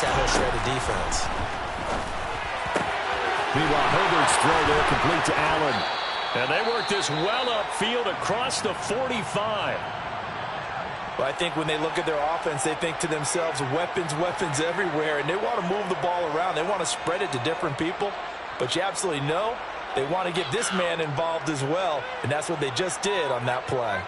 That's how he'll shred a defense. Meanwhile, Herbert's throw there complete to Allen. And they work this well upfield across the 45. Well, I think when they look at their offense, they think to themselves, weapons, weapons everywhere, and they want to move the ball around. They want to spread it to different people, but you absolutely know they want to get this man involved as well, and that's what they just did on that play.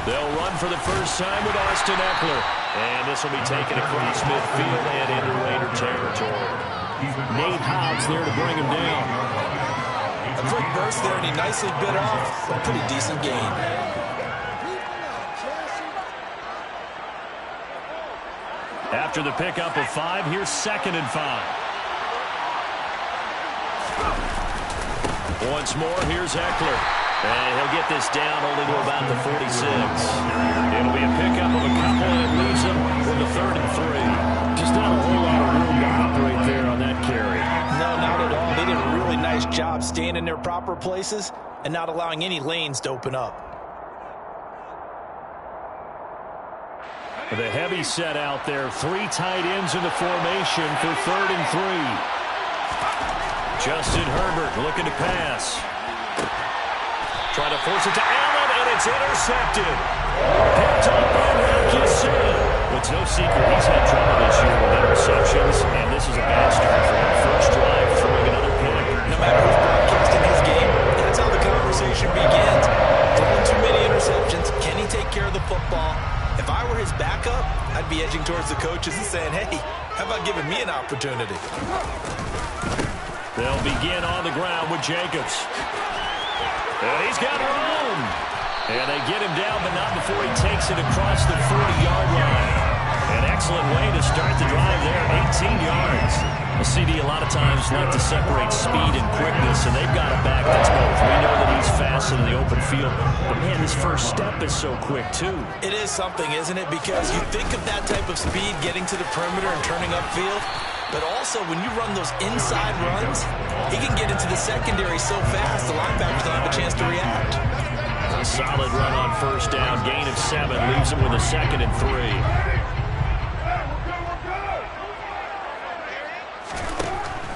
They'll run for the first time with Austin Eckler. And this will be taken across midfield and into Raider territory. Nate Hobbs there to bring him down. A quick burst there, and he nicely bit off a pretty decent gain. After the pickup of 5, here's 2nd and 5. Once more, here's Eckler. And he'll get this down only to about the 46. It'll be a pickup of a couple, and it leaves him with a 3rd and 3. Just not a whole lot of room to operate there on that carry. No, not at all. They did a really nice job staying in their proper places and not allowing any lanes to open up. The heavy set out there. 3 tight ends in the formation for 3rd and 3. Justin Herbert looking to pass. Trying to force it to Allen, and it's intercepted. Picked up by Hawkinson. It's no secret he's had trouble this year with interceptions, and this is a bad start for him. First drive, throwing another pick. No matter who's broadcasting his game, that's how the conversation begins. Throwing too many interceptions. Can he take care of the football? If I were his backup, I'd be edging towards the coaches and saying, hey, how about giving me an opportunity? They'll begin on the ground with Jacobs. And he's got room. And they get him down, but not before he takes it across the 40-yard line. An excellent way to start the drive there, 18 yards. A CD a lot of times like to separate speed and quickness, and they've got a back that's both. We know that he's fast in the open field, but man, his first step is so quick too. It is something, isn't it? Because you think of that type of speed getting to the perimeter and turning upfield, but also when you run those inside runs, he can get into the secondary so fast the linebackers don't have a chance to react. A solid run on first down, gain of 7, leaves him with a 2nd and 3.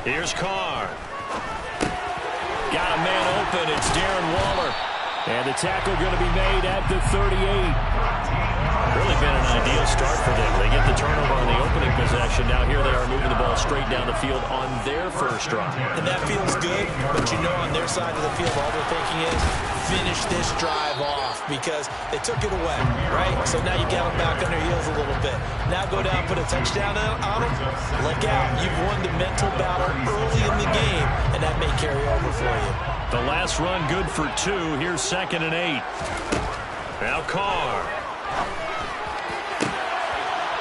Here's Carr. Got a man open. It's Darren Waller. And the tackle going to be made at the 38. Really been an ideal start for them. They get the turnover on the opening possession. Now here they are moving the ball straight down the field on their first drive. And that feels good, but you know on their side of the field all they're thinking is finish this drive off because they took it away, right? So now you got them back on their heels a little bit. Now go down, put a touchdown on them. Look out. You've won the mental battle early in the game, and that may carry over for you. The last run good for 2. Here's 2nd and 8. Now Carr.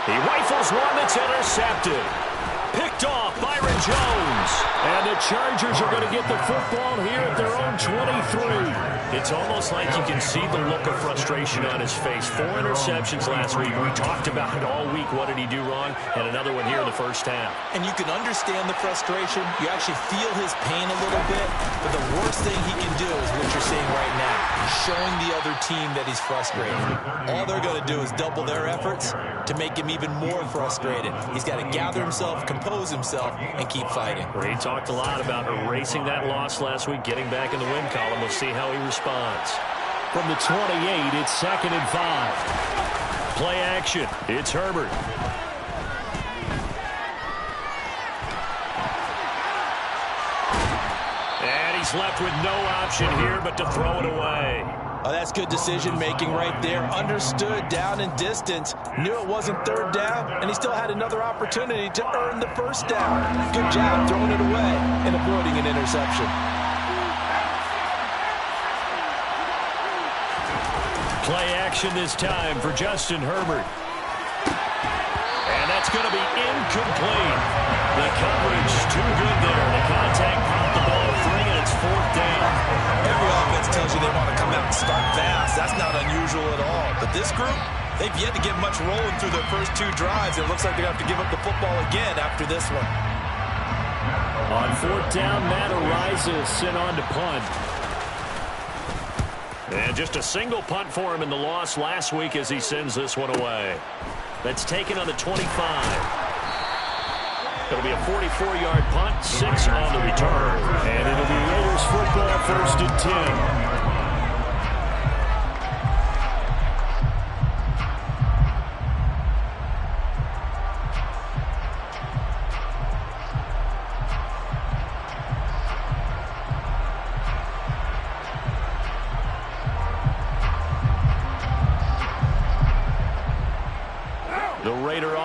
He rifles one that's intercepted. Picked off Byron Jones. And the Chargers are going to get the football here at their own 23. It's almost like you can see the look of frustration on his face. 4 interceptions last week. We talked about it all week. What did he do wrong? And another one here in the first half. And you can understand the frustration. You actually feel his pain a little bit. But the worst thing he can do is what you're seeing right now. Showing the other team that he's frustrated. All they're going to do is double their efforts to make him even more frustrated. He's got to gather himself, compose himself, and keep fighting. He talked a lot about erasing that loss last week, getting back in the win column. We'll see how he responds. From the 28, it's 2nd and 5. Play action. It's Herbert. And he's left with no option here but to throw it away. Oh, that's good decision-making right there. Understood down and distance. Knew it wasn't 3rd down, and he still had another opportunity to earn the first down. Good job throwing it away and avoiding an interception. Play action this time for Justin Herbert. And that's going to be incomplete. The coverage too good there. The contact popped the ball free, and it's 4th down. Every offense tells you they want to come out and start fast. That's not unusual at all. But this group, they've yet to get much rolling through their first 2 drives. It looks like they're going to have to give up the football again after this one. On fourth down, Matt Ariza sent on to punt. And just a single punt for him in the loss last week as he sends this one away. That's taken on the 25. It'll be a 44-yard punt, 6 on the return. And it'll be Raiders football, 1st and 10.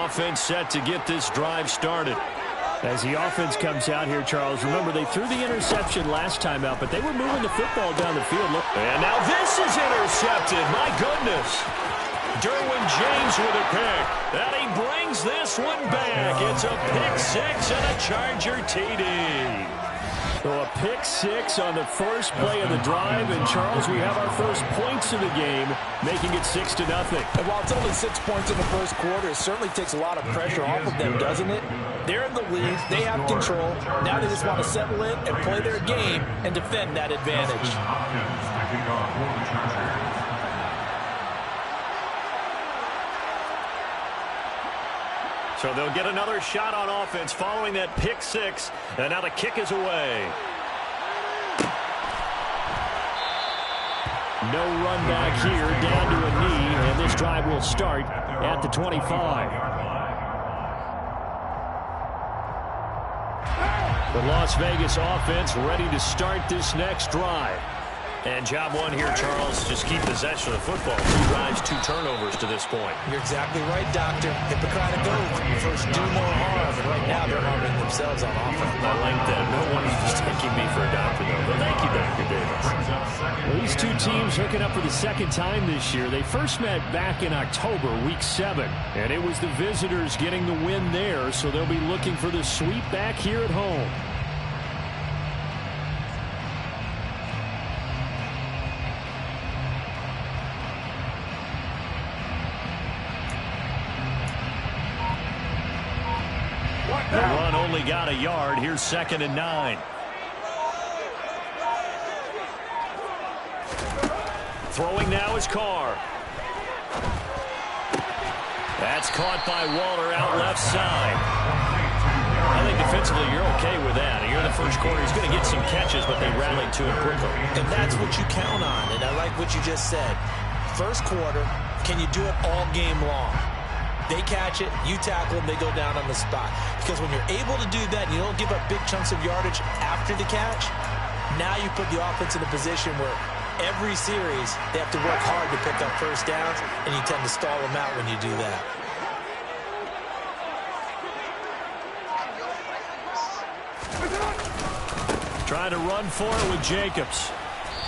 Offense set to get this drive started. As the offense comes out here, Charles, remember they threw the interception last time out, but they were moving the football down the field. Look. And now this is intercepted. My goodness. Derwin James with a pick. And he brings this one back. It's a pick 6 and a Charger TD. So a pick 6 on the first play of the drive, and Charles, we have our first points of the game, making it 6-0. And while it's only 6 points in the first quarter, it certainly takes a lot of pressure off of them, doesn't it? They're in the lead, they have control. Now they just want to settle in and play their game and defend that advantage. So they'll get another shot on offense following that pick 6. And now the kick is away. No run back here, down to a knee, and this drive will start at the 25. The Las Vegas offense ready to start this next drive. And job one here, Charles, just keep possession of the football. 2 drives, 2 turnovers to this point. You're exactly right, Doctor. Hippocratic oath. First, do no harm. And right now, they're harming themselves on offense. I like that. No one is mistaking me for a doctor, though. But thank you, Dr. Davis. Well, these two teams hooking up for the second time this year. They first met back in October, week 7. And it was the visitors getting the win there, so they'll be looking for the sweep back here at home. The run only got a yard. Here's 2nd and 9. Throwing now is Carr. That's caught by Waller out left side. I think defensively you're okay with that. You're in the first quarter. He's going to get some catches, but they rallied to him quickly. And that's what you count on. And I like what you just said. First quarter, can you do it all game long? They catch it, you tackle them, they go down on the spot. Because when you're able to do that and you don't give up big chunks of yardage after the catch, now you put the offense in a position where every series they have to work hard to pick up first downs, and you tend to stall them out when you do that. Trying to run for it with Jacobs.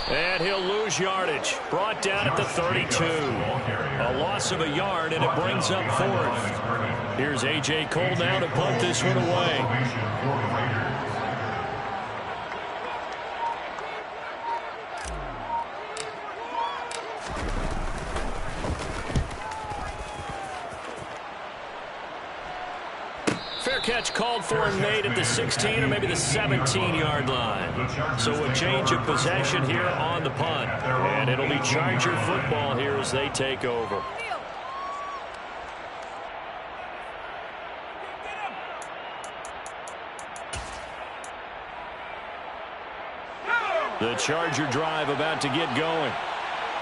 And he'll lose yardage. Brought down at the 32. A loss of a yard, and it brings up 4th. Here's A.J. Cole now to punt this one away. Fair catch called for and made at the 16 or maybe the 17-yard line. So a change of possession here on the punt. And it'll be Charger football here as they take over. The Charger drive about to get going.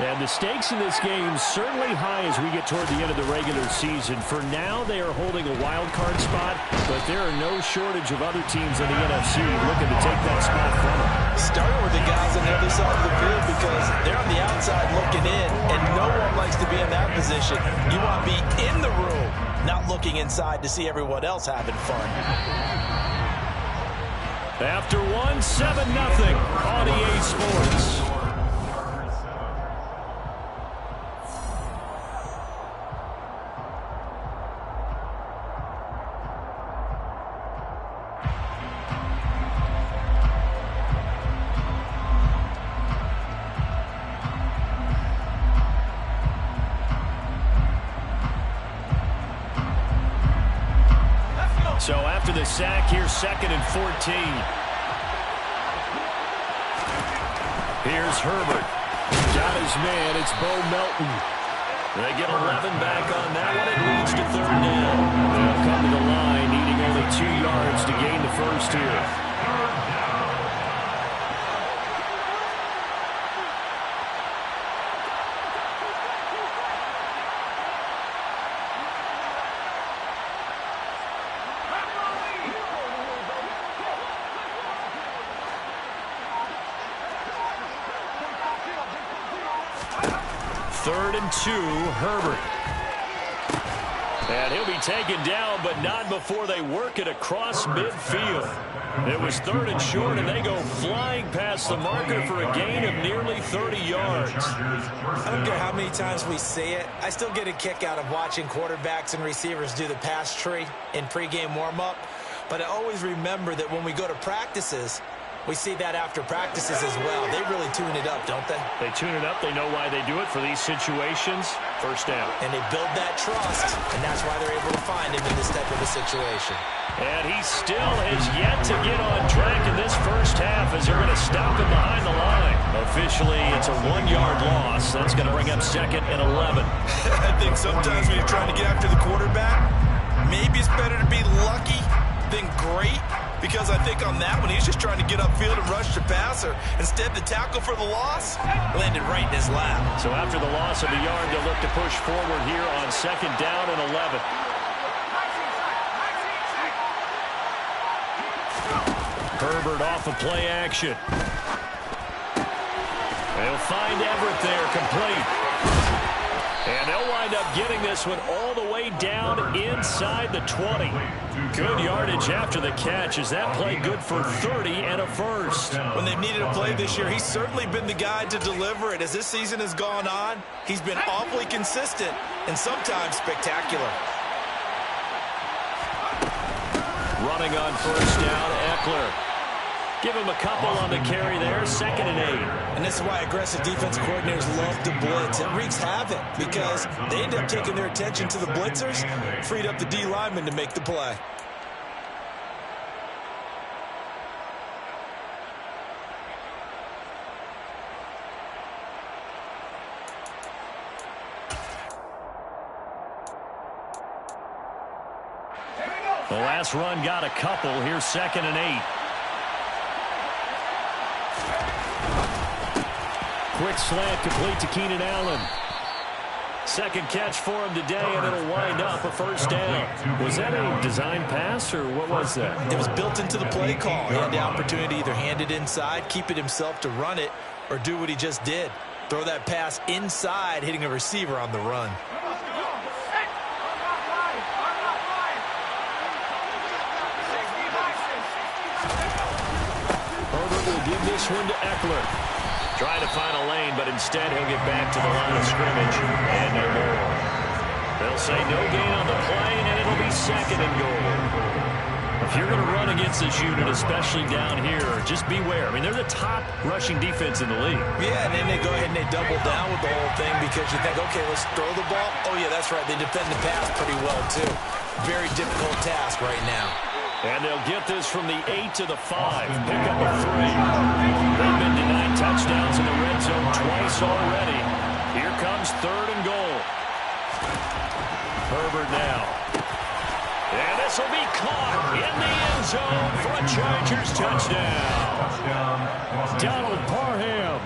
And the stakes in this game certainly high as we get toward the end of the regular season. For now, they are holding a wild card spot, but there are no shortage of other teams in the NFC looking to take that spot from them. Starting with the guys on the other side of the field because they're on the outside looking in, and no one likes to be in that position. You want to be in the room, not looking inside to see everyone else having fun. After 1, 7-0 on EA Sports. So after after the sack. Here's 2nd and 14. Here's Herbert. Got his man. It's Bo Melton. They get 11 back on that one. It leads to 3rd down. They'll come to the line, needing only 2 yards to gain the first here. Third and 2, Herbert. And he'll be taken down, but not before they work it across midfield. It was 3rd and short, and they go flying past the marker for a gain of nearly 30 yards. I don't care how many times we see it. I still get a kick out of watching quarterbacks and receivers do the pass tree in pregame warm-up. But I always remember that when we go to practices, we see that after practices as well. They really tune it up, don't they? They tune it up. They know why they do it for these situations. First down. And they build that trust, and that's why they're able to find him in this type of a situation. And he still has yet to get on track in this first half as they're going to stop him behind the line. Officially, it's a 1-yard loss. That's going to bring up 2nd and 11. I think sometimes when you're trying to get after the quarterback, maybe it's better to be lucky than great. Because I think on that one, he's just trying to get upfield and rush the passer. Instead, the tackle for the loss landed right in his lap. So after the loss of a yard, they'll look to push forward here on 2nd down and 11. Herbert off of play action. They'll find Everett there, complete. And they'll wind up getting this one all the way down inside the 20. Good yardage after the catch. Is that play good for 30 and a first? When they've needed a play this year, he's certainly been the guy to deliver it. As this season has gone on, he's been awfully consistent and sometimes spectacular. Running on first down, Eckler. Give him a couple on the carry there, 2nd and 8. And this is why aggressive defense coordinators love to blitz. It wreaks havoc because they end up taking their attention to the blitzers, freed up the D lineman to make the play. The last run got a couple. Here's 2nd and 8. Quick slant complete to Keenan Allen. Second catch for him today, and it'll wind up a first down. Was that a design pass, or what was that? It was built into the play call. He had the opportunity to either hand it inside, keep it himself to run it, or do what he just did. Throw that pass inside, hitting a receiver on the run. Herbert will give this one to Eckler. Trying to find a lane, but instead he'll get back to the line of scrimmage. And no more. They'll say no gain on the play, and it'll be 2nd and goal. If you're going to run against this unit, especially down here, just beware. I mean, they're the top rushing defense in the league. Yeah, and then they go ahead and they double down with the whole thing because you think, okay, let's throw the ball. Oh, yeah, that's right. They defend the pass pretty well, too. Very difficult task right now. And they'll get this from the 8 to the 5. Pick up a 3. They've been denied touchdowns in the red zone twice already. Here comes 3rd and goal. Herbert now. And this will be caught in the end zone for a Chargers touchdown. Donald Parham.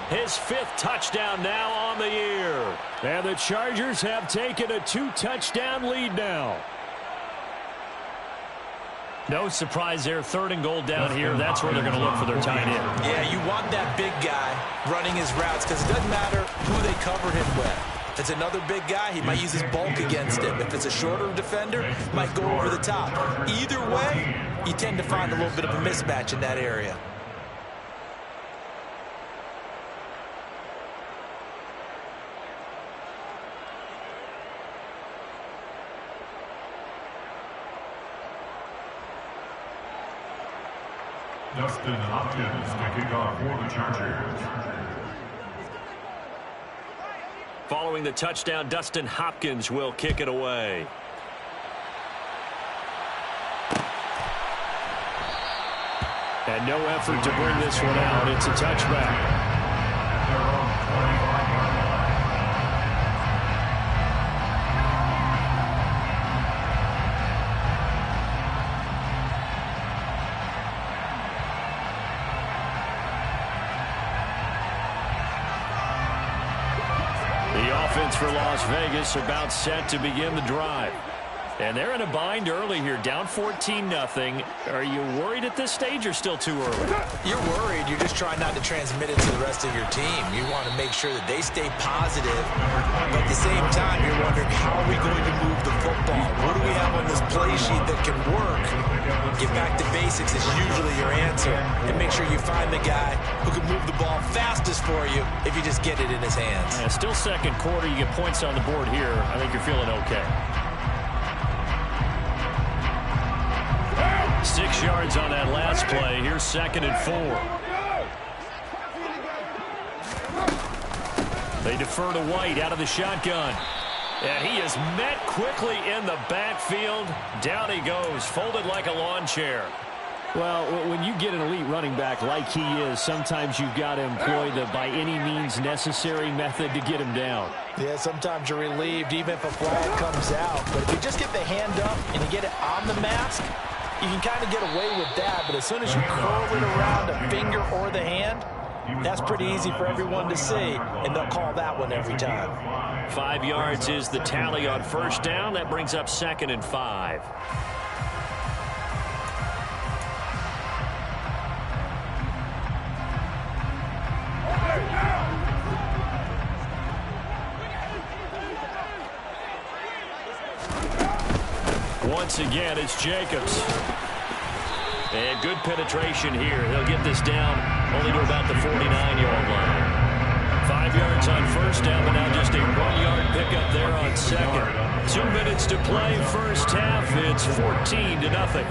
His 5th touchdown now on the year. And the Chargers have taken a 2-touchdown lead now. No surprise there. 3rd and goal down here. That's where they're going to look for their tight end. Yeah, you want that big guy running his routes because it doesn't matter who they covered him with. If it's another big guy, he might use his bulk against him. If it's a shorter defender, he might go over the top. Either way, you tend to find a little bit of a mismatch in that area. Dustin Hopkins to kick off for the Chargers. Following the touchdown, Dustin Hopkins will kick it away. And no effort to bring this one out. It's a touchback. The offense for Las Vegas about set to begin the drive. And they're in a bind early here, down 14-0. Are you worried at this stage or still too early? You're worried. You're just trying not to transmit it to the rest of your team. You want to make sure that they stay positive. But at the same time, you're wondering, how are we going to move the football? What do we have on this play sheet that can work? Get back to basics is usually your answer. And make sure you find the guy who can move the ball fastest for you if you just get it in his hands. Yeah, still second quarter. You get points on the board here. I think you're feeling okay. 6 yards on that last play. Here's 2nd and 4. They defer to White out of the shotgun. And he is met quickly in the backfield. Down he goes, folded like a lawn chair. Well, when you get an elite running back like he is, sometimes you've got to employ the by any means necessary method to get him down. Yeah, sometimes you're relieved even if a flag comes out. But if you just get the hand up and you get it on the mask, you can kind of get away with that. But as soon as you curl it around a finger or the hand, that's pretty easy for everyone to see, and they'll call that one every time. 5 yards is the tally on first down. That brings up 2nd and 5. Once again, it's Jacobs. And good penetration here. He'll get this down only to about the 49-yard line. 5 yards on first down, but now just a 1-yard pickup there on second. 2 minutes to play first half. It's 14-0.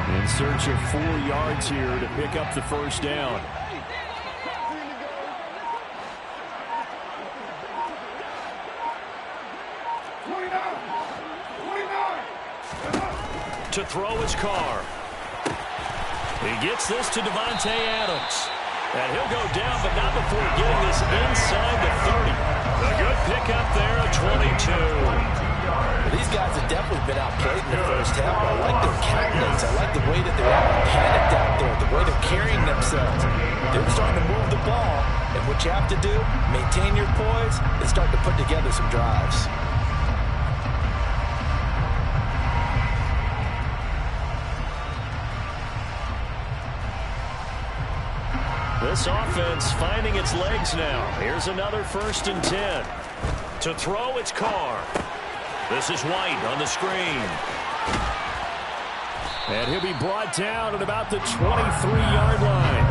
In search of 4 yards here to pick up the first down. To throw his car. He gets this to Devontae Adams. And he'll go down, but not before getting this inside the 30. A good pickup there at 22. These guys have definitely been outplayed in the first half. I like their countenance. I like the way that they're panicked out there, the way they're carrying themselves. They're starting to move the ball, and what you have to do, maintain your poise and start to put together some drives. This offense finding its legs now. Here's another 1st and 10. To throw, it's Carr. This is White on the screen. And he'll be brought down at about the 23-yard line.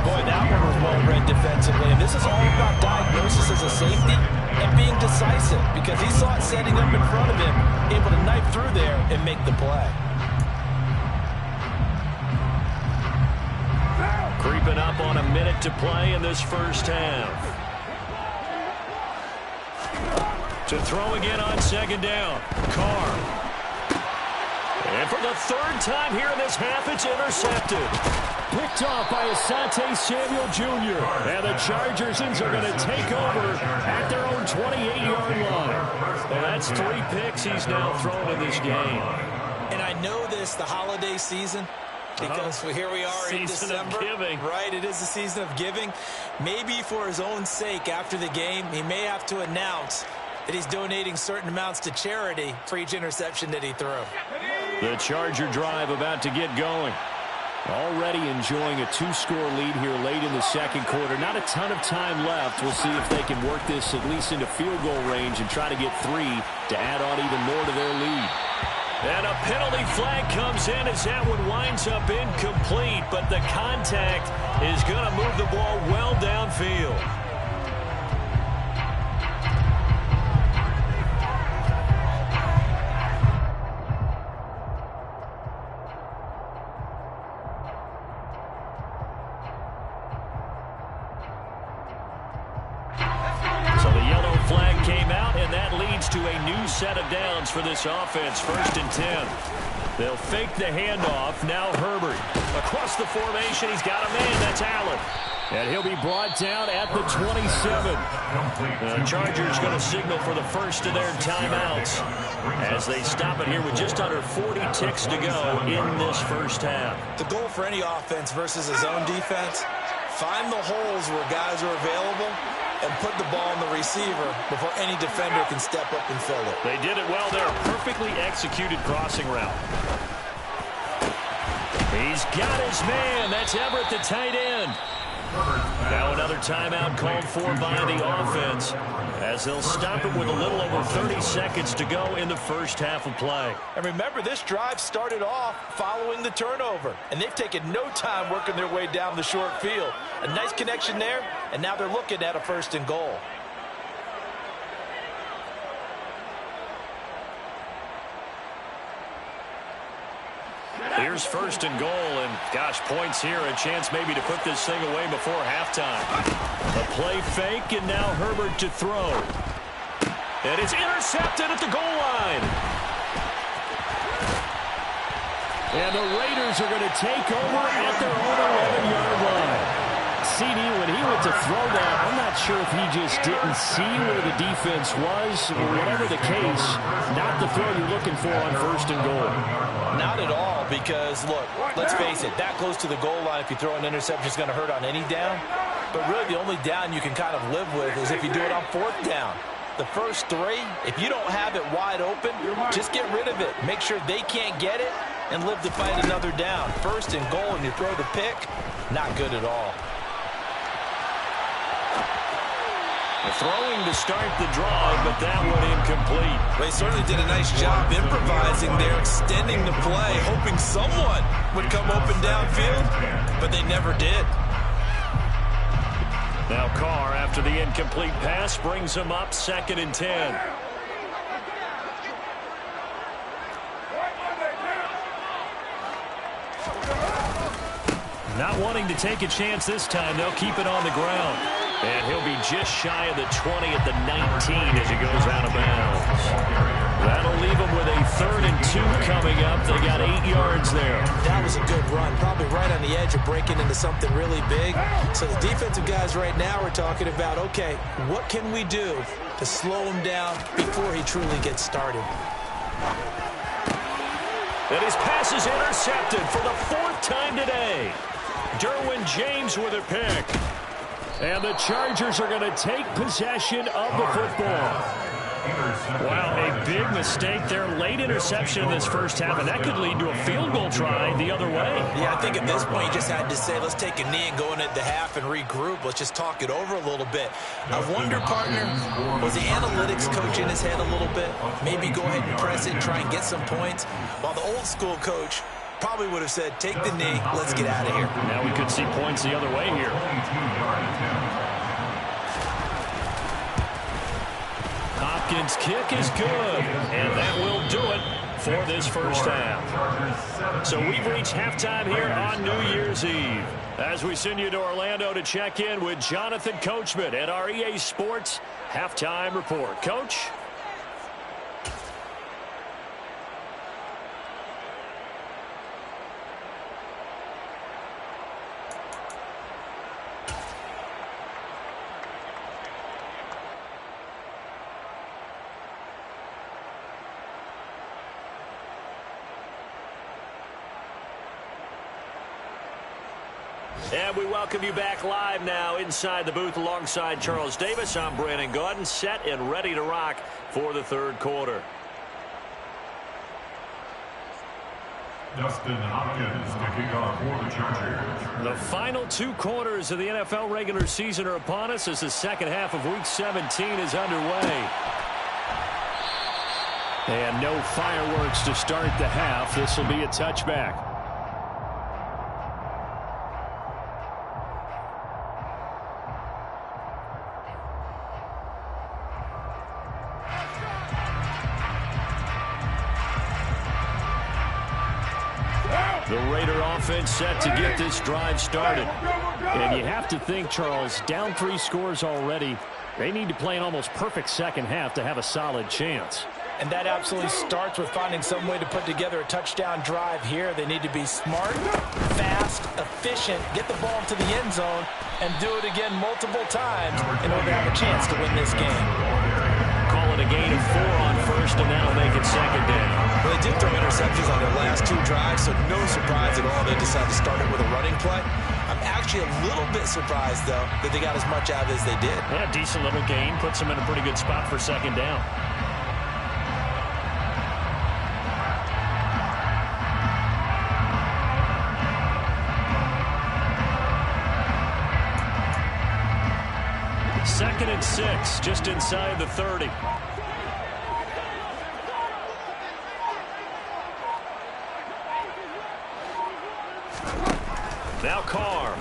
Boy, that one was well-read defensively. And this is all about diagnosis as a safety and being decisive, because he saw it setting up in front of him, able to knife through there and make the play. Creeping up on a minute to play in this first half. To throw again on 2nd down. Carr. And for the 3rd time here in this half, it's intercepted. Picked off by Asante Samuel Jr. And the Chargers are going to take over at their own 28-yard line. And that's 3 picks he's now thrown in this game. And I know this, the holiday season, because here we are in December. Right, it is the season of giving. Maybe for his own sake after the game, he may have to announce that he's donating certain amounts to charity for each interception that he threw. The Charger drive about to get going. Already enjoying a 2-score lead here late in the second quarter. Not a ton of time left. We'll see if they can work this at least into field goal range and try to get 3 to add on even more to their lead. And a penalty flag comes in as that one winds up incomplete, but the contact is going to move the ball well downfield. to a new set of downs for this offense. 1st and 10. They'll fake the handoff. Now Herbert. Across the formation, he's got a man. That's Allen. And he'll be brought down at the 27. The Chargers going to signal for the first of their timeouts as they stop it here with just under 40 ticks to go in this first half. The goal for any offense versus a zone defense, find the holes where guys are available and put the ball on the receiver before any defender can step up and fill it. They did it well there. A perfectly executed crossing route. He's got his man. That's Everett, the tight end. Now another timeout called for by the offense as they'll stop it with a little over 30 seconds to go in the first half of play. And remember, this drive started off following the turnover, and they've taken no time working their way down the short field. A nice connection there, and now they're looking at a 1st and goal. Here's 1st and goal, and gosh, points here, a chance maybe to put this thing away before halftime. A play fake, and now Herbert to throw. And it's intercepted at the goal line. And the Raiders are going to take over at their own 11-yard line. CD, when he went to throw that, I'm not sure if he just didn't see where the defense was, or whatever the case, not the throw you're looking for on 1st and goal. Not at all, because, look, let's face it, that close to the goal line, if you throw an interception, is going to hurt on any down. But really, the only down you can kind of live with is if you do it on 4th down. The first 3, if you don't have it wide open, just get rid of it. Make sure they can't get it and live to fight another down. 1st and goal, and you throw the pick, not good at all. Throwing to start the drive, but that one incomplete. They certainly did a nice job improvising there, extending the play, hoping someone would come open downfield, but they never did. Now Carr, after the incomplete pass, brings him up 2nd and 10. Not wanting to take a chance this time, they'll keep it on the ground. And he'll be just shy of the 20 at the 19 as he goes out of bounds. That'll leave him with a 3rd and 2 coming up. They got 8 yards there. That was a good run, probably right on the edge of breaking into something really big. So the defensive guys right now are talking about, okay, what can we do to slow him down before he truly gets started? And his pass is intercepted for the 4th time today. Derwin James with a pick. And the Chargers are going to take possession of the football. Wow, a big mistake there. Late interception in this first half, and that could lead to a field goal try the other way. Yeah, I think at this point you just had to say, let's take a knee and go into the half and regroup. Let's just talk it over a little bit. I wonder, partner, was the analytics coach in his head a little bit? Maybe go ahead and press it and try and get some points, while the old school coach probably would have said, take the knee, let's get out of here. Now we could see points the other way here. Hopkins' kick is good, and that will do it for this first half. So we've reached halftime here on New Year's Eve as we send you to Orlando to check in with Jonathan Coachman at our EA Sports Halftime Report. Coach? And we welcome you back live now inside the booth alongside Charles Davis. I'm Brandon Gaudin, set and ready to rock for the 3rd quarter. Dustin Hopkins to kick off for the Chargers. The final 2 quarters of the NFL regular season are upon us as the second half of Week 17 is underway. And no fireworks to start the half. This will be a touchback. The Raider offense set to get this drive started. And you have to think, Charles, down 3 scores already. They need to play an almost perfect second half to have a solid chance. And that absolutely starts with finding some way to put together a touchdown drive here. They need to be smart, fast, efficient, get the ball into the end zone, and do it again multiple times in order to have a chance to win this game. Call it a gain of 4 on first, and that'll make it second down. Well, they did throw interceptions on their last 2 drives, so no surprise at all they decided to start it with a running play. I'm actually a little bit surprised, though, that they got as much out as they did. Yeah, decent little gain. Puts them in a pretty good spot for second down. Second and 6, just inside the 30. Now Carr.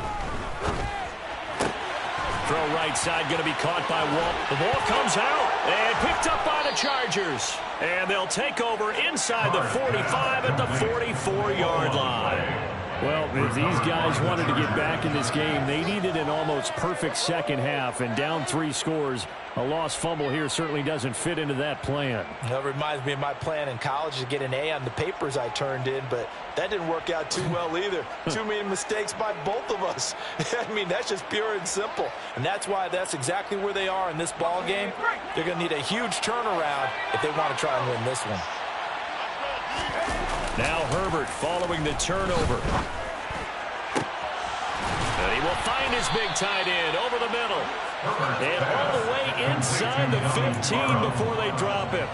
Throw right side, going to be caught by Walt. The ball comes out and picked up by the Chargers. And they'll take over inside the 45 at the 44-yard line. Well, if these guys wanted to get back in this game, they needed an almost perfect second half, and down 3 scores. A lost fumble here certainly doesn't fit into that plan. That reminds me of my plan in college to get an A on the papers I turned in, but that didn't work out too well either. Too many mistakes by both of us. I mean, that's just pure and simple. And that's why that's exactly where they are in this ball game. They're going to need a huge turnaround if they want to try and win this one. Now Herbert following the turnover. And he will find his big tight end over the middle. And all the way inside the 15 before they drop him.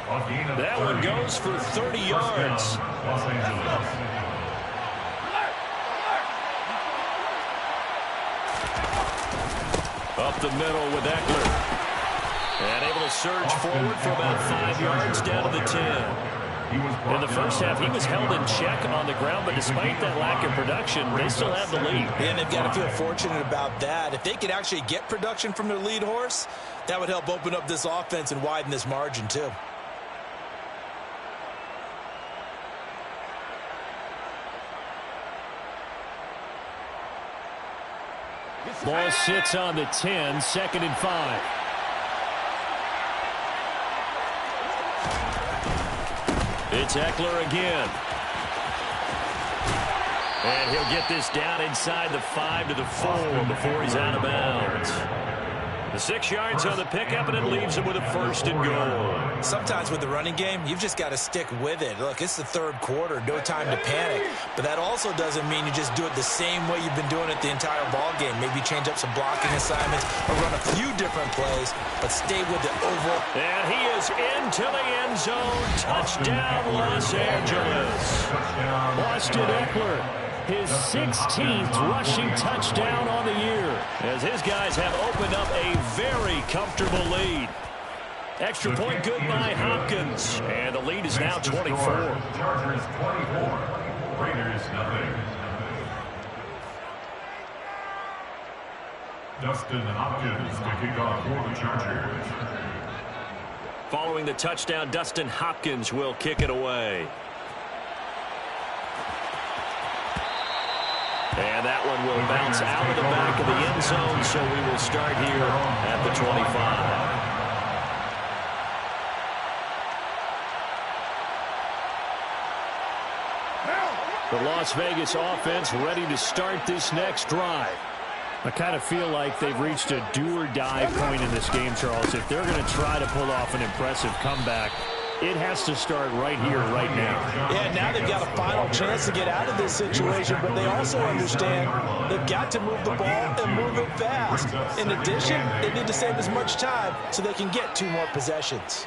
That one goes for 30 yards. Up the middle with Eckler. And able to surge forward for about 5 yards down to the 10. In the first half, he was held in check on the ground, but despite that lack of production, they still have the lead. And they've got to feel fortunate about that. If they could actually get production from their lead horse, that would help open up this offense and widen this margin too. Ball sits on the 10, 2nd and 5. It's Eckler again. And he'll get this down inside the 5 to the 4 before he's out of bounds. The 6 yards on the pickup, and it leaves him with a 1st and goal. Sometimes with the running game, you've just got to stick with it. Look, it's the 3rd quarter, no time to panic. But that also doesn't mean you just do it the same way you've been doing it the entire ball game. Maybe change up some blocking assignments or run a few different plays, but stay with the overall. And he is into the end zone. Touchdown, Los Angeles. Austin Eckler, his 16th rushing touchdown on the year, as his guys have opened up a very comfortable lead. Extra point good by Hopkins, and the lead is now 24. Chargers 24, Raiders nothing. Dustin Hopkins to kick off for the Chargers. Following the touchdown, Dustin Hopkins will kick it away. And that one will bounce out of the back of the end zone, so we will start here at the 25. The Las Vegas offense ready to start this next drive. I kind of feel like they've reached a do-or-die point in this game, Charles. If they're going to try to pull off an impressive comeback, it has to start right here, right now. Yeah, now they've got a final chance to get out of this situation, but they also understand they've got to move the ball and move it fast. In addition, they need to save as much time so they can get 2 more possessions.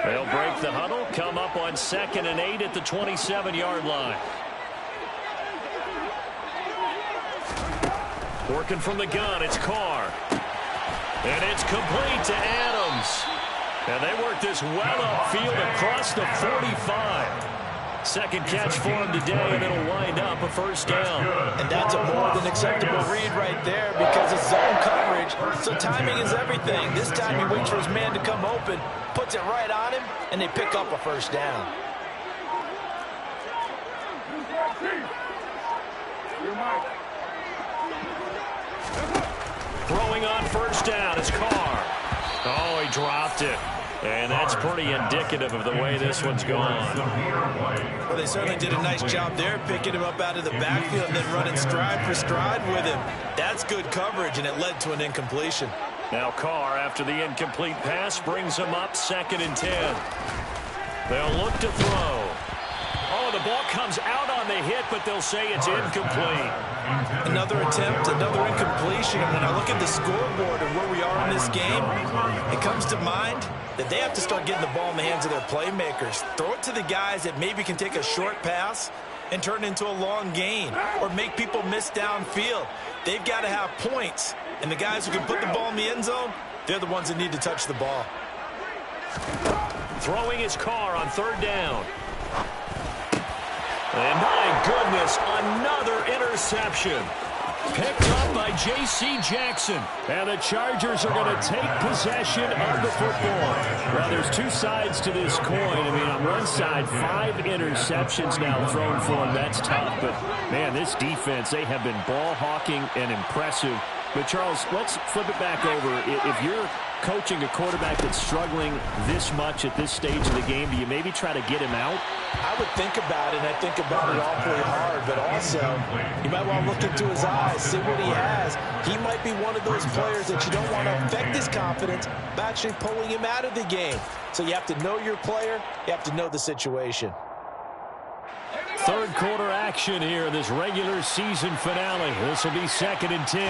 They'll break the huddle, come up on 2nd and 8 at the 27-yard line. Working from the gun, it's Carr. And it's complete to Adams. And they work this well upfield across the 45. Second catch for him today, and it'll wind up a first down. And that's a more than acceptable read right there because it's zone coverage, so timing is everything. This time he waits for his man to come open, puts it right on him, and they pick up a first down. Throwing on first down is Carr. Oh, he dropped it. And that's pretty indicative of the way this one's gone. Well, they certainly did a nice job there, picking him up out of the backfield and then running stride for stride with him. That's good coverage, and it led to an incompletion. Now Carr, after the incomplete pass, brings him up 2nd and 10. They'll look to throw. Oh, the ball comes out on the hit, but they'll say it's incomplete. Another attempt, another incompletion. And when I look at the scoreboard and where we are in this game, it comes to mind that they have to start getting the ball in the hands of their playmakers. Throw it to the guys that maybe can take a short pass and turn it into a long gain or make people miss downfield. They've got to have points. And the guys who can put the ball in the end zone, they're the ones that need to touch the ball. Throwing his Carr on 3rd down. And my goodness, another interception. Picked up by J.C. Jackson. And the Chargers are going to take possession of the football. Well, there's two sides to this coin. I mean, on one side, 5 interceptions now thrown for him. That's tough. But, man, this defense, they have been ball hawking and impressive. But, Charles, let's flip it back over. If you're coaching a quarterback that's struggling this much at this stage of the game, do you maybe try to get him out? I would think about it, and I think about it awfully hard, but also you might want to look into his eyes, see what he has. He might be one of those players that you don't want to affect his confidence by actually pulling him out of the game. So you have to know your player, you have to know the situation. 3rd quarter action here in this regular season finale. This will be 2nd and 10.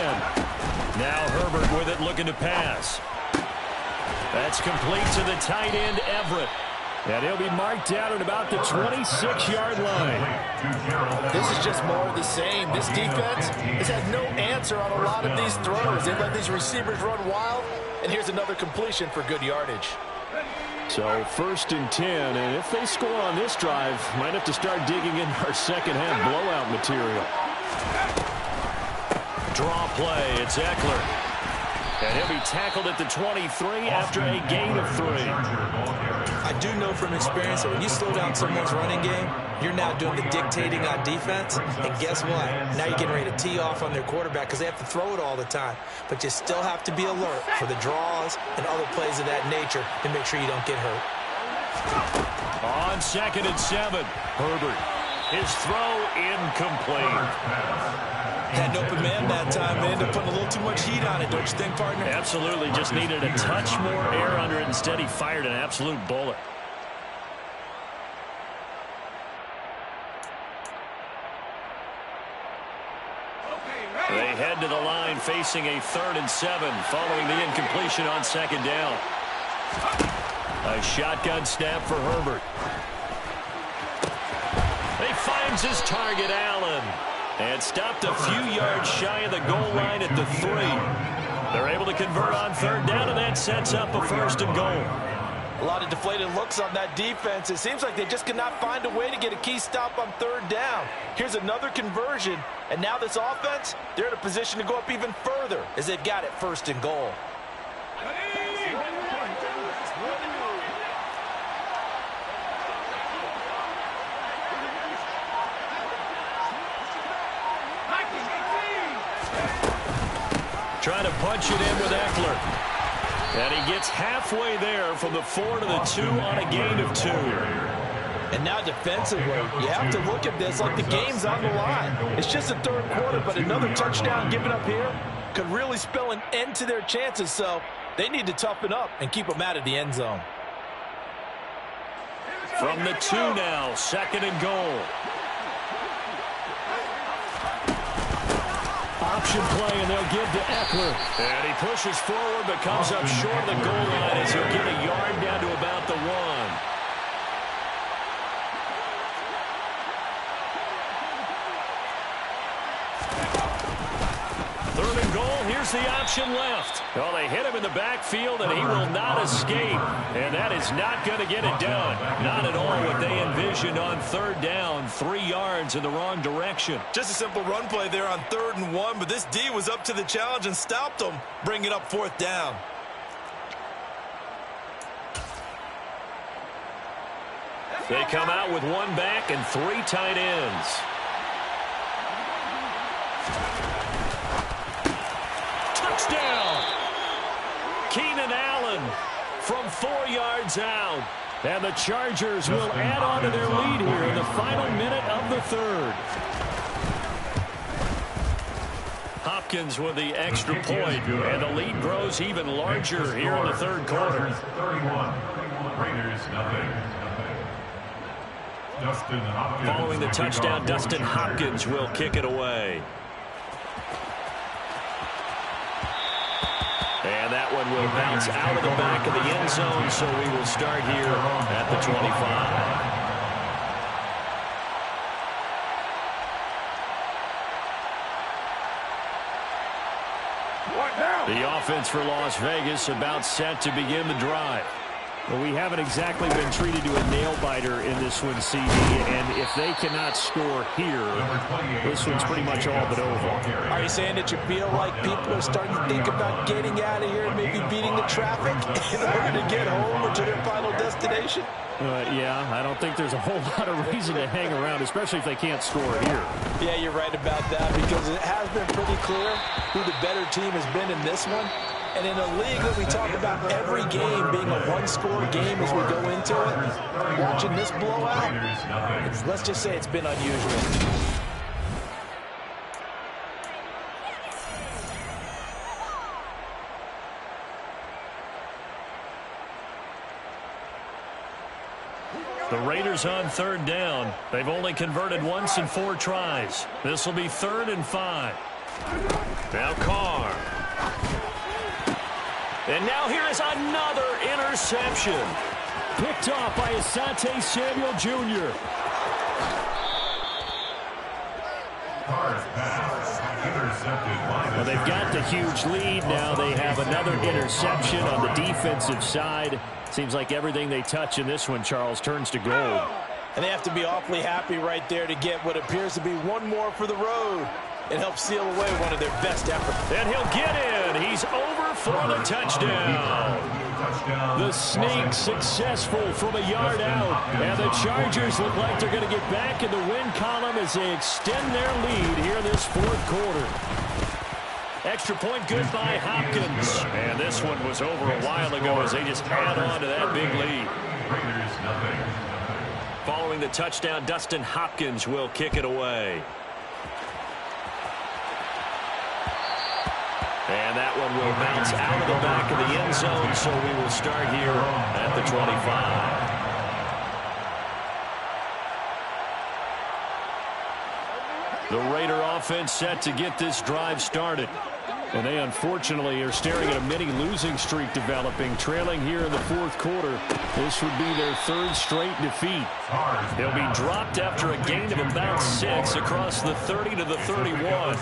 Now Herbert with it, looking to pass. That's complete to the tight end, Everett. And he'll be marked down at about the 26-yard line. This is just more of the same. This defense has had no answer on a lot of these throws. They let these receivers run wild, and here's another completion for good yardage. So 1st and 10, and if they score on this drive, might have to start digging in our second-half blowout material. Draw play, it's Eckler. And he'll be tackled at the 23 after a gain of 3. I do know from experience that when you slow down someone's running game, you're now doing the dictating on defense. And guess what? Now you're getting ready to tee off on their quarterback because they have to throw it all the time. But you still have to be alert for the draws and other plays of that nature to make sure you don't get hurt. On 2nd and 7, Herbert. His throw incomplete. Had an open man that time, and ended up putting a little too much heat on it, don't you think, partner? Absolutely. Just needed a touch more air under it. Instead, he fired an absolute bullet. They head to the line facing a 3rd and 7 following the incompletion on 2nd down. A shotgun snap for Herbert. He finds his target, Allen. And stopped a few yards shy of the goal line at the 3. They're able to convert on 3rd down, and that sets up a 1st and goal. A lot of deflated looks on that defense. It seems like they just cannot find a way to get a key stop on 3rd down. Here's another conversion, and now this offense, they're in a position to go up even further as they've got it 1st and goal. Trying to punch it in with Eckler. And he gets halfway there from the 4 to the 2 on a gain of 2. And now defensively, you have to look at this like the game's on the line. It's just the 3rd quarter, but another touchdown given up here could really spell an end to their chances. So they need to toughen up and keep them out of the end zone. From the 2 now, 2nd and goal. Option play, and they'll give to Eckler. And he pushes forward, but comes up short of the goal line as he'll get a yard down to about the 1. Third and goal, here's is the option left. Well, they hit him in the backfield, and he will not escape. And that is not going to get it done. Not at all what they envisioned on third down. 3 yards in the wrong direction. Just a simple run play there on 3rd and 1, but this D was up to the challenge and stopped them, bringing up 4th down. They come out with 1 back and 3 tight ends. Touchdown! Keenan Allen from 4 yards out. And the Chargers will add on to their lead here in the final minute of the 3rd. Hopkins with the extra point, and the lead grows even larger here in the 3rd quarter. 31. Raiders, nothing. Following the touchdown, Dustin Hopkins will kick it away. And that one will bounce out of the back of the end zone, so we will start here at the 25. The offense for Las Vegas about set to begin the drive. Well, we haven't exactly been treated to a nail-biter in this one, CD, and if they cannot score here, this one's pretty much all but over. Are you saying that you feel like people are starting to think about getting out of here and maybe beating the traffic in order to get home or to their final destination? Yeah, I don't think there's a whole lot of reason to hang around, especially if they can't score here. Yeah, you're right about that, because it has been pretty clear who the better team has been in this one. And in a league that we talk about every game being a one-score game as we go into it, watching this blowout, let's just say it's been unusual. The Raiders on 3rd down. They've only converted once in 4 tries. This will be 3rd and 5. Now Carr. And now here is another interception. Picked off by Asante Samuel Jr. Well, they've got the huge lead. Now they have another interception on the defensive side. Seems like everything they touch in this one, Charles, turns to gold. And they have to be awfully happy right there to get what appears to be one more for the road. It helps seal away one of their best efforts. And he'll get in. He's over for the touchdown. The sneak successful from a yard out. And the Chargers look like they're going to get back in the win column as they extend their lead here in this 4th quarter. Extra point good by Hopkins. And this one was over a while ago as they just add on to that big lead. Following the touchdown, Dustin Hopkins will kick it away. And that one will bounce out of the back of the end zone, so we will start here at the 25. The Raider offense set to get this drive started. And they unfortunately are staring at a mini losing streak developing, trailing here in the 4th quarter. This would be their 3rd straight defeat. They'll be dropped after a gain of about 6 across the 30 to the 31.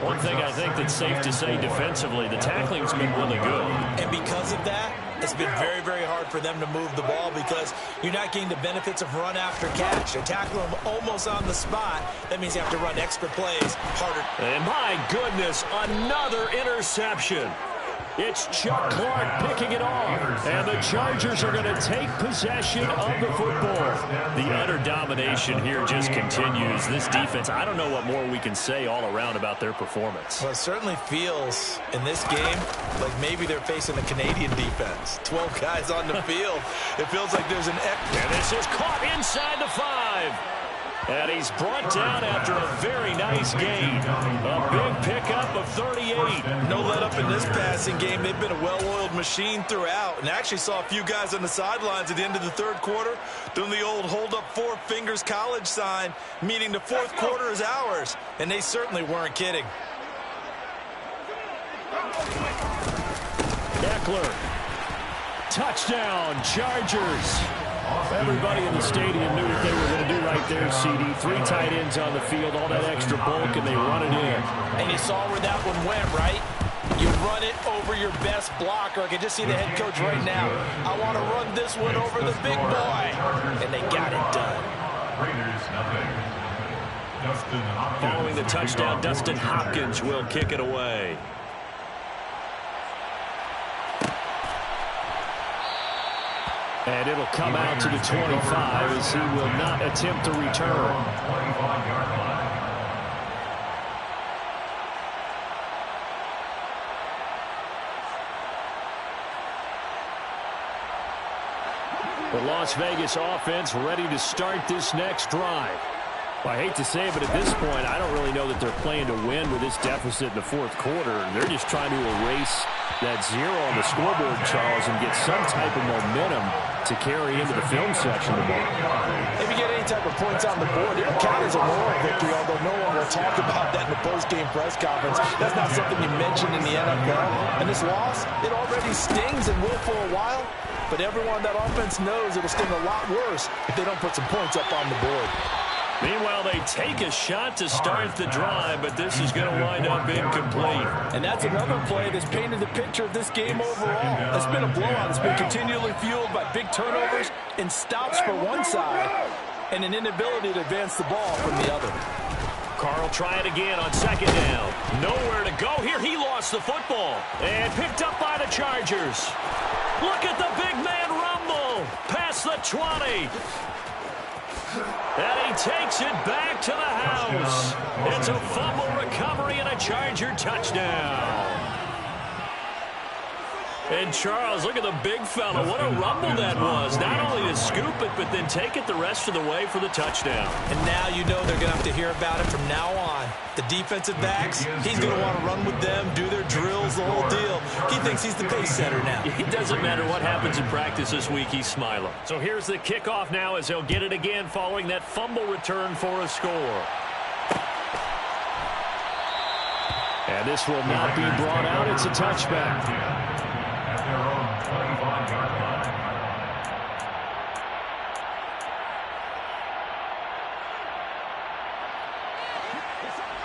One thing I think that's safe to say defensively, the tackling's been really good. And because of that, it's been very, very hard for them to move the ball because you're not getting the benefits of run after catch. They tackle them almost on the spot. That means you have to run extra plays harder. And my goodness, another interception. It's Chuck Clark picking it off. And the Chargers are going to take possession of the football. The utter domination here just continues. This defense, I don't know what more we can say all around about their performance. Well, it certainly feels in this game like maybe they're facing a Canadian defense. 12 guys on the field. It feels like there's an... And this is caught inside the 5. And he's brought down after a very nice gain. A big pickup of 38. No let up in this passing game. They've been a well-oiled machine throughout. And actually saw a few guys on the sidelines at the end of the 3rd quarter doing the old hold up 4 fingers college sign, meaning the 4th quarter is ours. And they certainly weren't kidding. Eckler. Touchdown, Chargers. Everybody in the stadium knew what they were going to do right there, CD. 3 tight ends on the field, all that extra bulk, and they run it in. And you saw where that one went, right? run it over your best blocker. I can just see the head coach right now. I want to run this one over the big boy. And they got it done. Following the touchdown, Dustin Hopkins will kick it away. And it'll come out to the 25 as he will not attempt to return. The Las Vegas offense ready to start this next drive. Well, I hate to say it, but at this point, I don't really know that they're playing to win with this deficit in the fourth quarter. They're just trying to erase that zero on the scoreboard, Charles, and get some type of momentum to carry into the film section tomorrow. If you get any type of points on the board, it'll count as a moral victory, although no one will talk about that in the post-game press conference. That's not something you mentioned in the NFL. And this loss, it already stings and will for a while, but everyone on that offense knows it'll sting a lot worse if they don't put some points up on the board. Meanwhile, they take a shot to start the drive, but this is going to wind up incomplete. And that's another play that's painted the picture of this game overall. It's been a blowout. It's been continually fueled by big turnovers and stops for one side and an inability to advance the ball from the other. Carl try it again on second down. Nowhere to go here. He lost the football and picked up by the Chargers. Look at the big man rumble past the 20. And he takes it back to the house. It's a fumble recovery and a Charger touchdown. And Charles, look at the big fella. What a rumble that was. Not only to scoop it, but then take it the rest of the way for the touchdown. And now you know they're going to have to hear about it from now on. The defensive backs, he's going to want to run with them, do their drills, the whole deal. He thinks he's the pace setter now. It doesn't matter what happens in practice this week, he's smiling. So here's the kickoff now as he'll get it again following that fumble return for a score. And this will not be brought out. It's a touchback.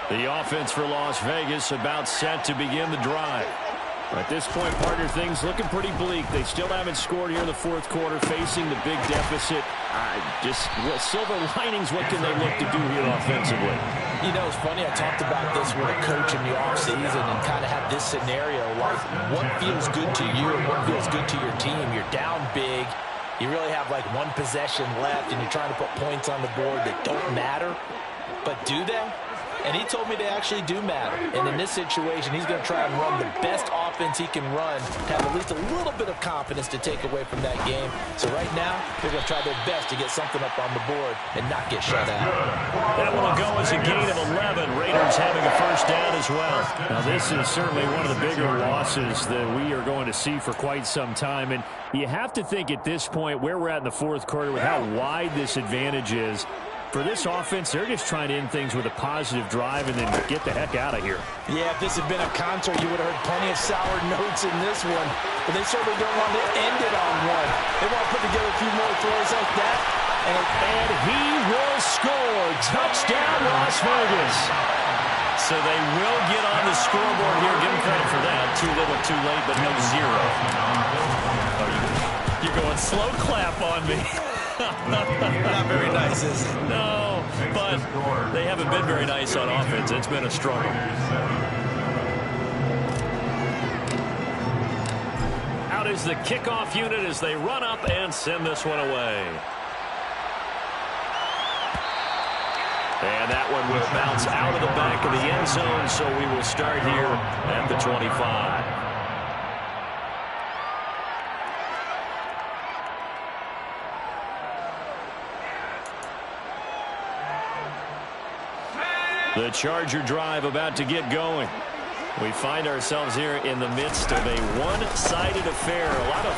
The offense for Las Vegas about set to begin the drive. At this point, partner, things looking pretty bleak. They still haven't scored here in the fourth quarter, facing the big deficit. Silver linings, what can they look to do here offensively? You know, it's funny, I talked about this with a coach in the offseason and kind of had this scenario, like what feels good to you and what feels good to your team. You're down big. You really have like one possession left, and you're trying to put points on the board that don't matter. But do they? And he told me they actually do matter. And in this situation, he's going to try and run the best offense he can run to have at least a little bit of confidence to take away from that game. So right now, they're going to try their best to get something up on the board and not get shut out. That will go as a gain of 11. Raiders having a first down as well. Now, this is certainly one of the bigger losses that we are going to see for quite some time. And you have to think at this point where we're at in the fourth quarter with how wide this advantage is. For this offense, they're just trying to end things with a positive drive and then get the heck out of here. Yeah, if this had been a concert, you would have heard plenty of sour notes in this one. But they certainly don't want to end it on one. They want to put together a few more throws like that. And he will score. Touchdown, Las Vegas. So they will get on the scoreboard here. Give them credit for that. Too little, too late, but no zero. Oh, you're going slow clap on me. Not very nice, is it? No, but they haven't been very nice on offense. It's been a struggle. Out is the kickoff unit as they run up and send this one away. And that one will bounce out of the back of the end zone, so we will start here at the 25. The Charger drive about to get going. We find ourselves here in the midst of a one-sided affair. A lot of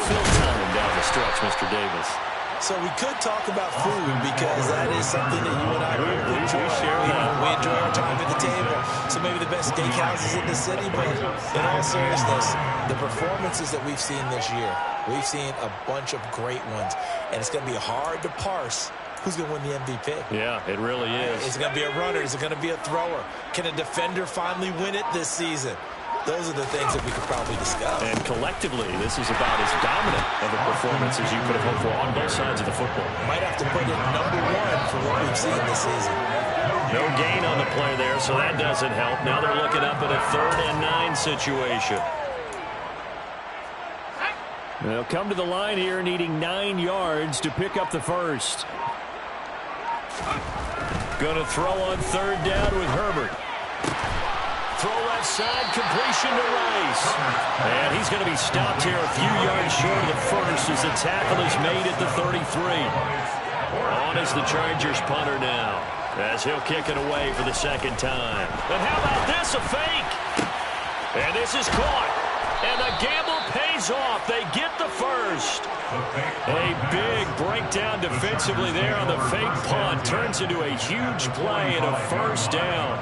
fill time down the stretch, Mr. Davis. So we could talk about food because that is something that you and I really enjoy. We enjoy our time at the table. So maybe the best steakhouses in the city, but in all seriousness, the performances that we've seen this year, we've seen a bunch of great ones. And it's going to be hard to parse who's going to win the MVP. Yeah, it really is. Is it going to be a runner? Is it going to be a thrower? Can a defender finally win it this season? those are the things that we could probably discuss. And collectively, this is about as dominant of a performance as you could have hoped for on both sides of the football. Might have to put it #1 for what we've seen this season. No gain on the play there, so that doesn't help. Now they're looking up at a 3rd and 9 situation. They'll come to the line here needing 9 yards to pick up the first. Going to throw on 3rd down with Herbert. Throw left side, completion to Rice. And he's going to be stopped here a few yards short of the first as the tackle is made at the 33. On is the Chargers punter now, as he'll kick it away for the 2nd time. And how about this, a fake? And this is caught. And the gamble pays off. They get the first. A big breakdown defensively there on the fake punt. Turns into a huge play and a 1st down.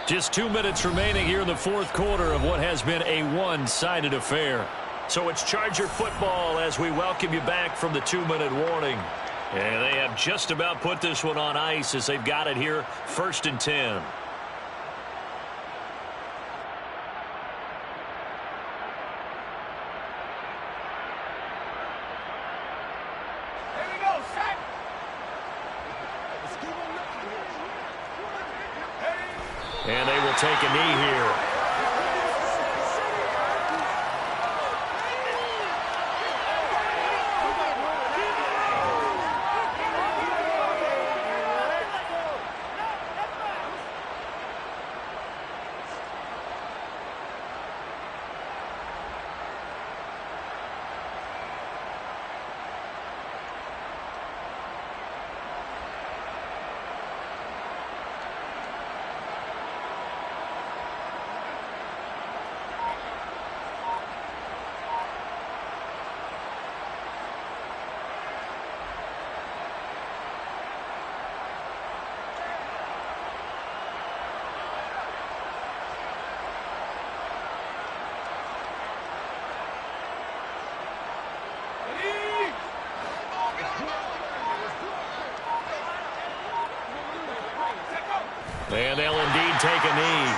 Just 2 minutes remaining here in the 4th quarter of what has been a one-sided affair. So it's Charger football as we welcome you back from the 2-minute warning. And they have just about put this one on ice as they've got it here, 1st and 10. And they will take a knee here. And they'll indeed take a knee.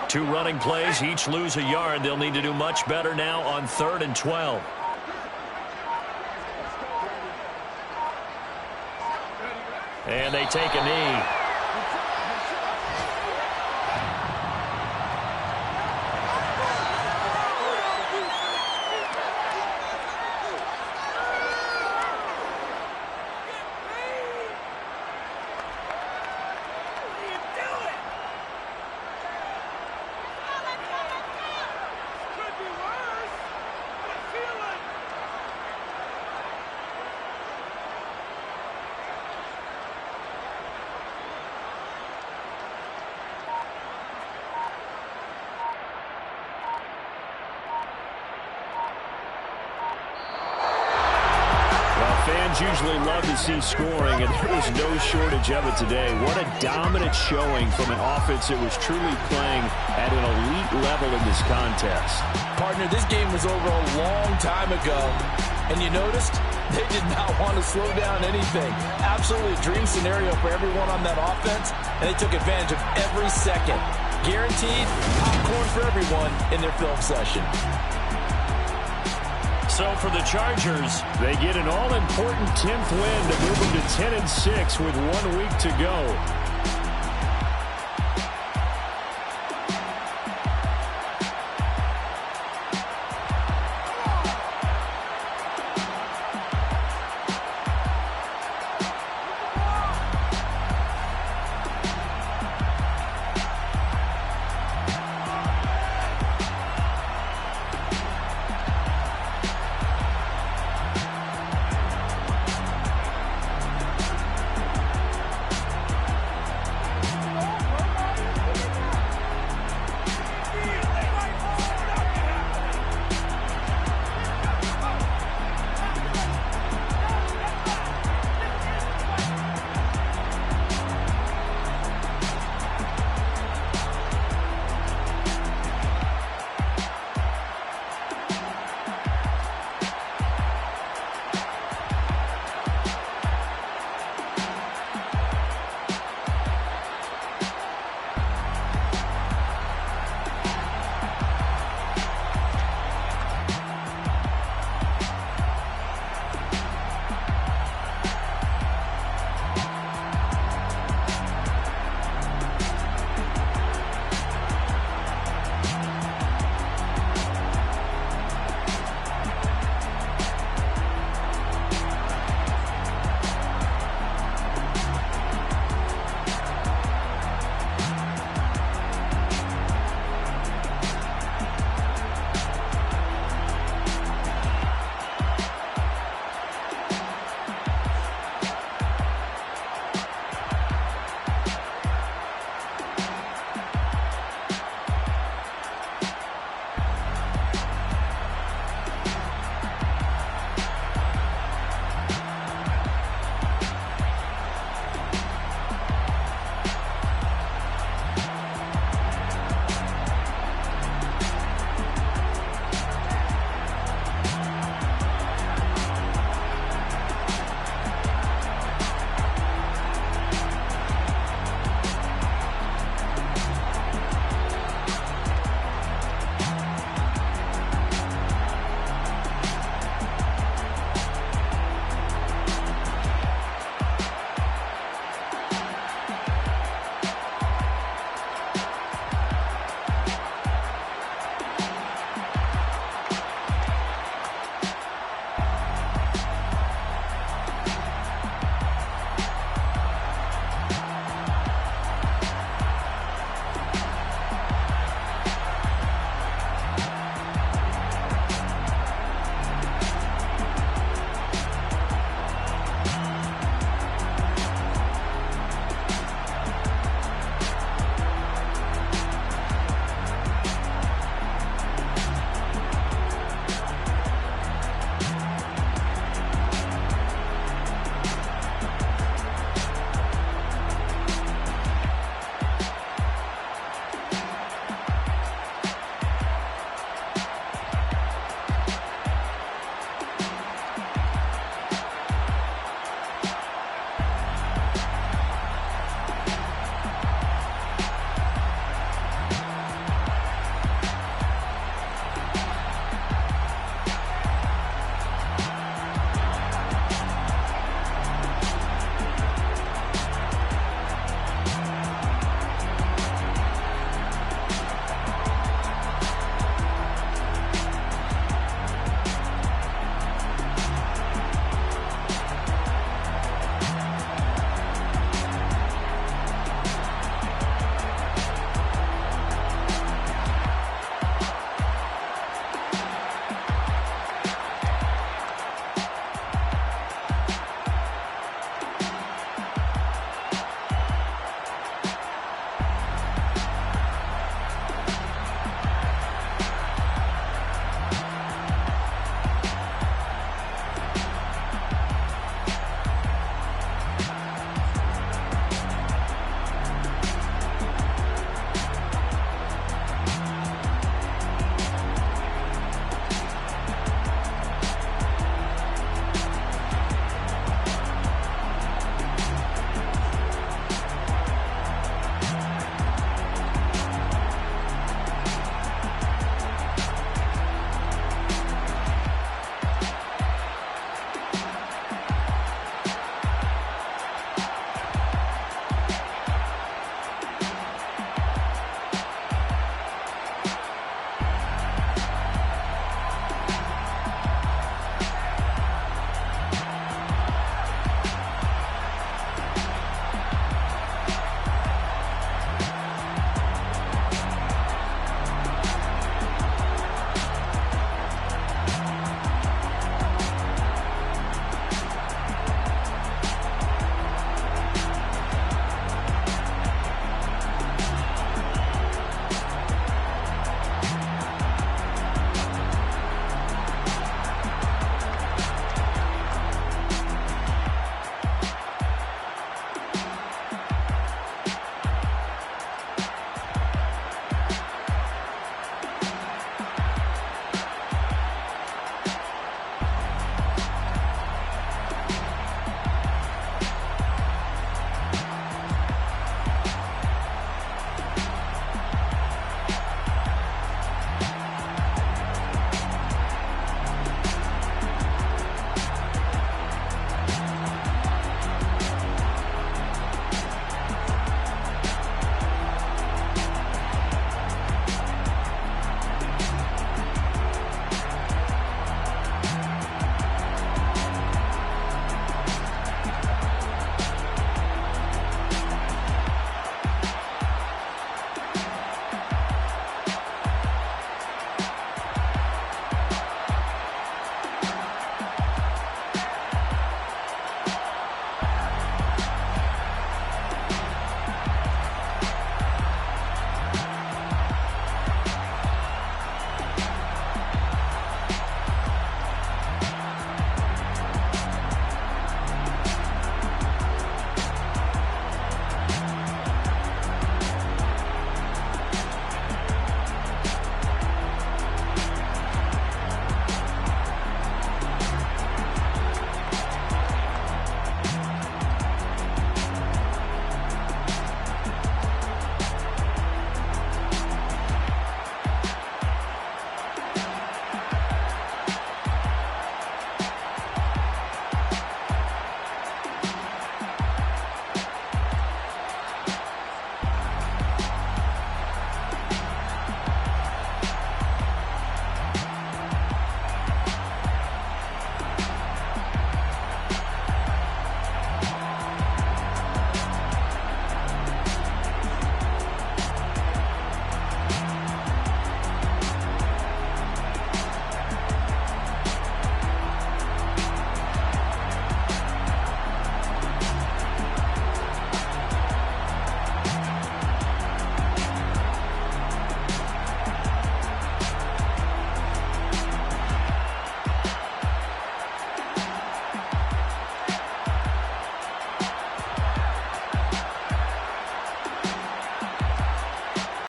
Two running plays, each lose a yard. They'll need to do much better now on 3rd and 12. And they take a knee. Fans usually love to see scoring, and there was no shortage of it today. What a dominant showing from an offense that was truly playing at an elite level in this contest. Partner, this game was over a long time ago, and you noticed they did not want to slow down anything. Absolutely a dream scenario for everyone on that offense, and they took advantage of every second. Guaranteed popcorn for everyone in their film session. So for the Chargers, they get an all-important 10th win to move them to 10-6 with 1 week to go.